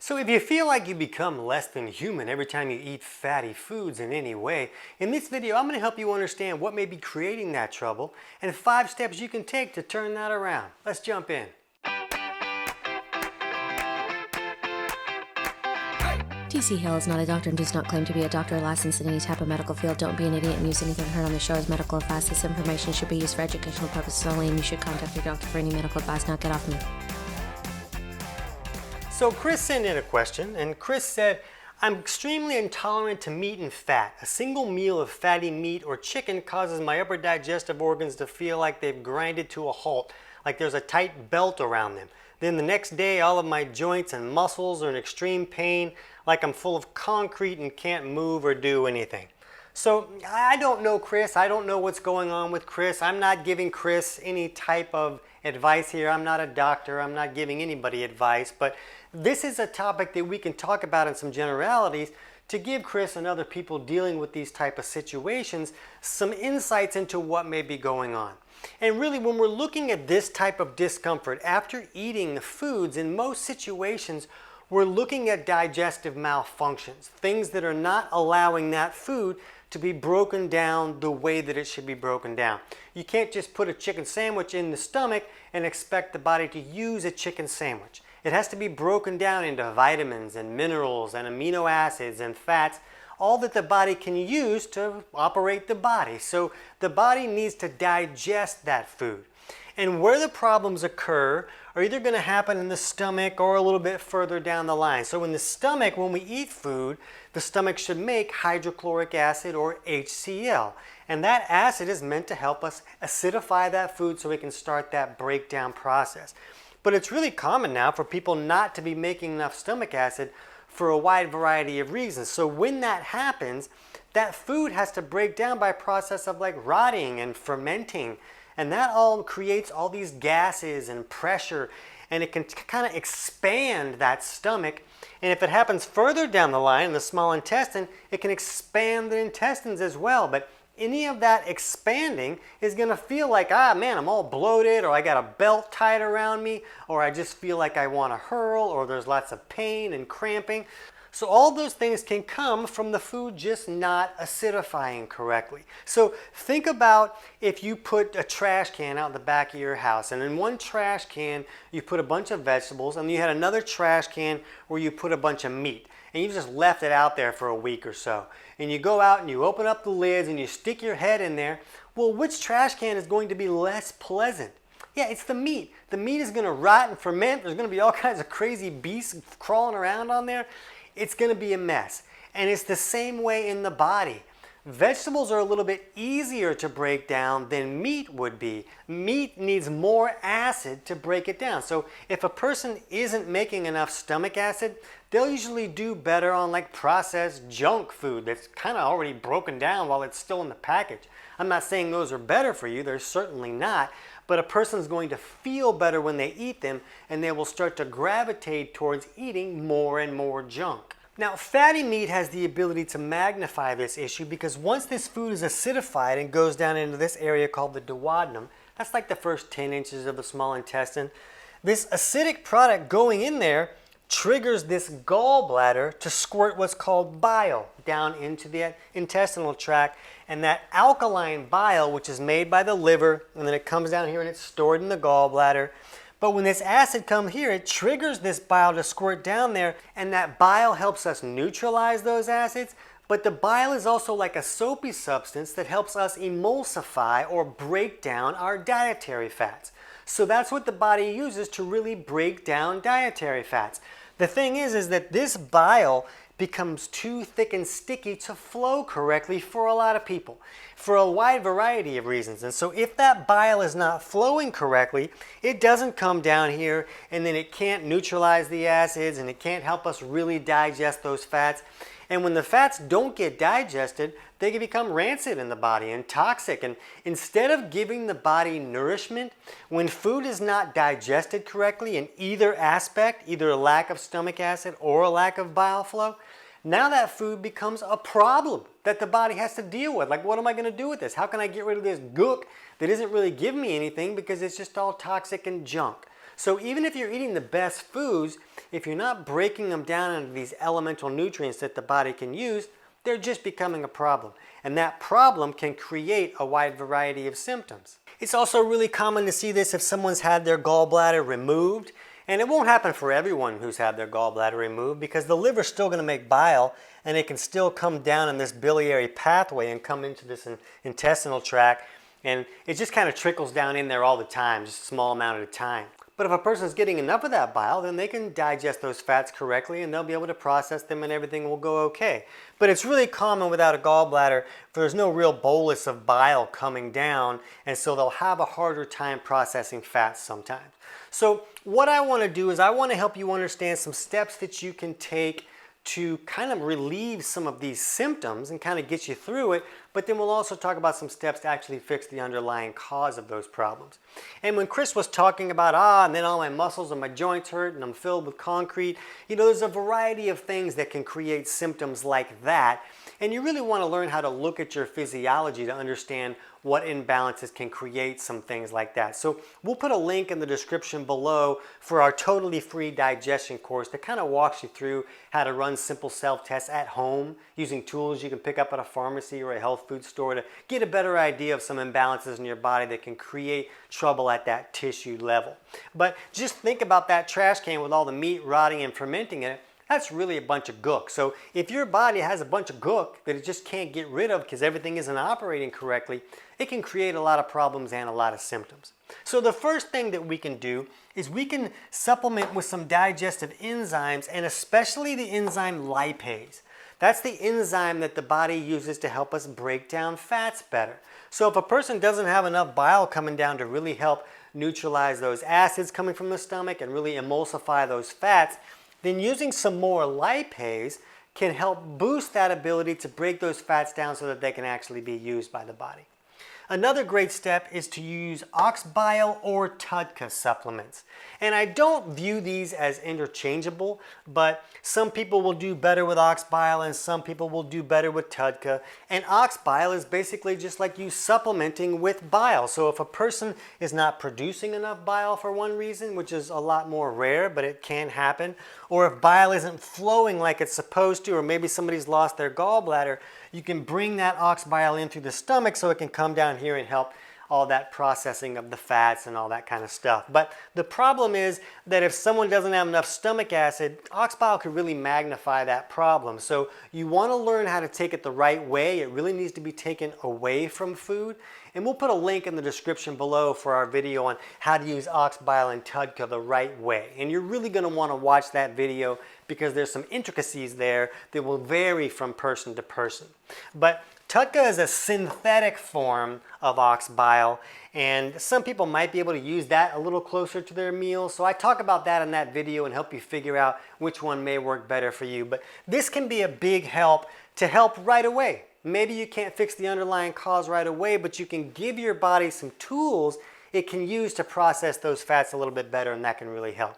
So if you feel like you become less than human every time you eat fatty foods in any way, in this video I'm going to help you understand what may be creating that trouble and 5 steps you can take to turn that around. Let's jump in. TC Hale is not a doctor and does not claim to be a doctor or licensed in any type of medical field. Don't be an idiot and use anything heard on the show as medical advice. This information should be used for educational purposes only, and you should contact your doctor for any medical advice. Now get off me. So Chris sent in a question, and Chris said, I'm extremely intolerant to meat and fat. A single meal of fatty meat or chicken causes my upper digestive organs to feel like they've grinded to a halt, like there's a tight belt around them. Then the next day, all of my joints and muscles are in extreme pain, like I'm full of concrete and can't move or do anything. So I don't know Chris. I don't know what's going on with Chris. I'm not giving Chris any type of advice here. I'm not a doctor. I'm not giving anybody advice. But this is a topic that we can talk about in some generalities to give Chris and other people dealing with these type of situations some insights into what may be going on. And really, when we're looking at this type of discomfort after eating the foods, in most situations, we're looking at digestive malfunctions, things that are not allowing that food to be broken down the way that it should be broken down. You can't just put a chicken sandwich in the stomach and expect the body to use a chicken sandwich. It has to be broken down into vitamins and minerals and amino acids and fats, all that the body can use to operate the body. So the body needs to digest that food. And where the problems occur are either going to happen in the stomach or a little bit further down the line. So in the stomach, when we eat food, the stomach should make hydrochloric acid or HCl. And that acid is meant to help us acidify that food so we can start that breakdown process. But it's really common now for people not to be making enough stomach acid for a wide variety of reasons. So when that happens, that food has to break down by a process of like rotting and fermenting. And that all creates all these gases and pressure, and it can kind of expand that stomach. And if it happens further down the line in the small intestine, it can expand the intestines as well. But any of that expanding is going to feel like, man, I'm all bloated, or I got a belt tied around me, or I just feel like I want to hurl, or there's lots of pain and cramping. So all those things can come from the food just not acidifying correctly. So think about if you put a trash can out in the back of your house, and in one trash can you put a bunch of vegetables, and you had another trash can where you put a bunch of meat, and you just left it out there for a week or so. And you go out and you open up the lids and you stick your head in there. Well, which trash can is going to be less pleasant? Yeah, it's the meat. The meat is going to rot and ferment. There's going to be all kinds of crazy beasts crawling around on there. It's going to be a mess. And it's the same way in the body. Vegetables are a little bit easier to break down than meat would be. Meat needs more acid to break it down. So if a person isn't making enough stomach acid, they'll usually do better on like processed junk food that's kind of already broken down while it's still in the package. I'm not saying those are better for you. They're certainly not. But a person's going to feel better when they eat them, and they will start to gravitate towards eating more and more junk. Now, fatty meat has the ability to magnify this issue because once this food is acidified and goes down into this area called the duodenum, that's like the first 10 inches of the small intestine, this acidic product going in there triggers this gallbladder to squirt what's called bile down into the intestinal tract. And that alkaline bile, which is made by the liver, and then it comes down here and it's stored in the gallbladder. But when this acid comes here, it triggers this bile to squirt down there, and that bile helps us neutralize those acids. But the bile is also like a soapy substance that helps us emulsify or break down our dietary fats. So that's what the body uses to really break down dietary fats. The thing is that this bile becomes too thick and sticky to flow correctly for a lot of people, for a wide variety of reasons. And so if that bile is not flowing correctly, it doesn't come down here, and then it can't neutralize the acids, and it can't help us really digest those fats. And when the fats don't get digested, they can become rancid in the body and toxic. And instead of giving the body nourishment, when food is not digested correctly in either aspect, either a lack of stomach acid or a lack of bile flow, now that food becomes a problem that the body has to deal with. Like, what am I going to do with this? How can I get rid of this gook that isn't really giving me anything because it's just all toxic and junk? So even if you're eating the best foods, if you're not breaking them down into these elemental nutrients that the body can use, they're just becoming a problem. And that problem can create a wide variety of symptoms. It's also really common to see this if someone's had their gallbladder removed. And it won't happen for everyone who's had their gallbladder removed, because the liver's still going to make bile, and it can still come down in this biliary pathway and come into this intestinal tract. And it just kind of trickles down in there all the time, just a small amount at a time. But if a person's getting enough of that bile, then they can digest those fats correctly and they'll be able to process them and everything will go okay. But it's really common without a gallbladder, for there's no real bolus of bile coming down, and so they'll have a harder time processing fats sometimes. So what I want to do is I want to help you understand some steps that you can take to kind of relieve some of these symptoms and kind of get you through it, but then we'll also talk about some steps to actually fix the underlying cause of those problems. And when Chris was talking about, and then all my muscles and my joints hurt and I'm filled with concrete, there's a variety of things that can create symptoms like that. And you really want to learn how to look at your physiology to understand what imbalances can create some things like that. So we'll put a link in the description below for our totally free digestion course that kind of walks you through how to run simple self-tests at home using tools you can pick up at a pharmacy or a health food store to get a better idea of some imbalances in your body that can create trouble at that tissue level. But just think about that trash can with all the meat rotting and fermenting in it. That's really a bunch of gook. So if your body has a bunch of gook that it just can't get rid of because everything isn't operating correctly, it can create a lot of problems and a lot of symptoms. So the first thing that we can do is we can supplement with some digestive enzymes, and especially the enzyme lipase. That's the enzyme that the body uses to help us break down fats better. So if a person doesn't have enough bile coming down to really help neutralize those acids coming from the stomach and really emulsify those fats, then using some more lipase can help boost that ability to break those fats down so that they can actually be used by the body. Another great step is to use ox bile or TUDCA supplements. And I don't view these as interchangeable, but some people will do better with ox bile and some people will do better with TUDCA. And ox bile is basically just like you supplementing with bile. So if a person is not producing enough bile for one reason, which is a lot more rare, but it can happen, or if bile isn't flowing like it's supposed to, or maybe somebody's lost their gallbladder, you can bring that ox bile in through the stomach so it can come down here and help all that processing of the fats and all that kind of stuff. But the problem is that if someone doesn't have enough stomach acid, ox bile could really magnify that problem. So you want to learn how to take it the right way. It really needs to be taken away from food. And we'll put a link in the description below for our video on how to use ox bile and TUDCA the right way. And you're really going to want to watch that video because there's some intricacies there that will vary from person to person. But TUDCA is a synthetic form of ox bile, and some people might be able to use that a little closer to their meals. So I talk about that in that video and help you figure out which one may work better for you. But this can be a big help to help right away. Maybe you can't fix the underlying cause right away, but you can give your body some tools it can use to process those fats a little bit better, and that can really help.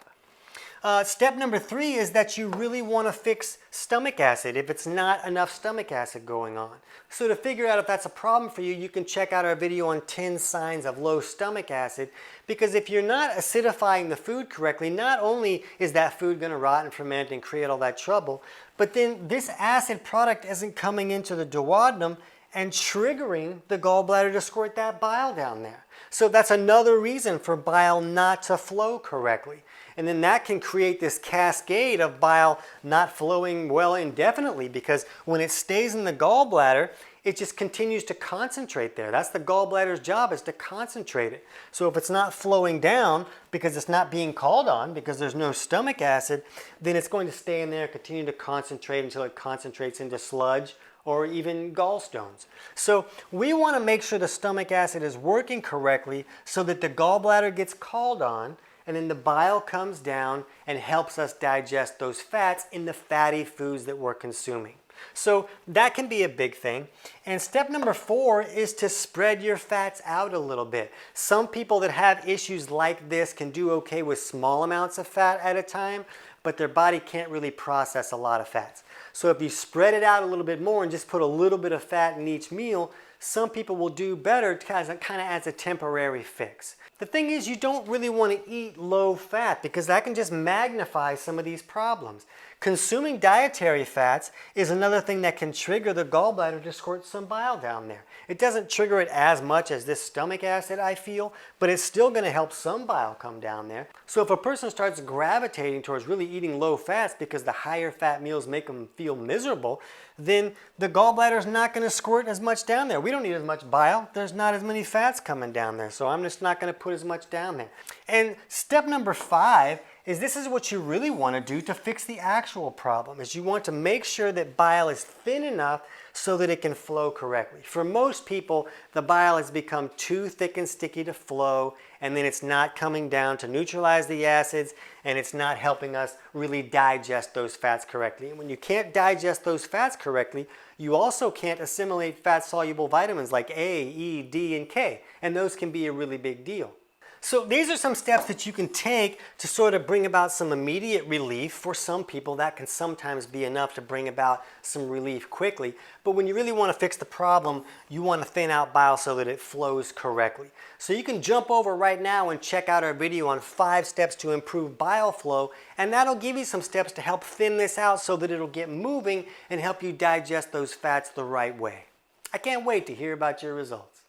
Step number 3 is that you really want to fix stomach acid if it's not enough stomach acid going on. So to figure out if that's a problem for you, you can check out our video on 10 signs of low stomach acid, because if you're not acidifying the food correctly, not only is that food going to rot and ferment and create all that trouble, but then this acid product isn't coming into the duodenum and triggering the gallbladder to squirt that bile down there. So that's another reason for bile not to flow correctly. And then that can create this cascade of bile not flowing well indefinitely, because when it stays in the gallbladder, it just continues to concentrate there. That's the gallbladder's job, is to concentrate it. So if it's not flowing down because it's not being called on, because there's no stomach acid, then it's going to stay in there, continue to concentrate until it concentrates into sludge or even gallstones. So we want to make sure the stomach acid is working correctly so that the gallbladder gets called on, and then the bile comes down and helps us digest those fats in the fatty foods that we're consuming. So that can be a big thing. And step number 4 is to spread your fats out a little bit. Some people that have issues like this can do okay with small amounts of fat at a time, but their body can't really process a lot of fats. So if you spread it out a little bit more and just put a little bit of fat in each meal, some people will do better kind of as a temporary fix. The thing is, you don't really want to eat low fat because that can just magnify some of these problems. Consuming dietary fats is another thing that can trigger the gallbladder to squirt some bile down there. It doesn't trigger it as much as this stomach acid, I feel, but it's still going to help some bile come down there. So if a person starts gravitating towards really eating low fats because the higher fat meals make them feel miserable, then the gallbladder is not going to squirt as much down there. We don't need as much bile. There's not as many fats coming down there, so I'm just not going to put as much down there. And step number 5 is this is what you really want to do to fix the actual problem, is you want to make sure that bile is thin enough so that it can flow correctly. For most people, the bile has become too thick and sticky to flow, and then it's not coming down to neutralize the acids, and it's not helping us really digest those fats correctly. And when you can't digest those fats correctly, you also can't assimilate fat-soluble vitamins like A, E, D, and K, and those can be a really big deal. So these are some steps that you can take to sort of bring about some immediate relief. For some people, that can sometimes be enough to bring about some relief quickly. But when you really want to fix the problem, you want to thin out bile so that it flows correctly. So you can jump over right now and check out our video on 5 steps to improve bile flow, and that'll give you some steps to help thin this out so that it'll get moving and help you digest those fats the right way. I can't wait to hear about your results.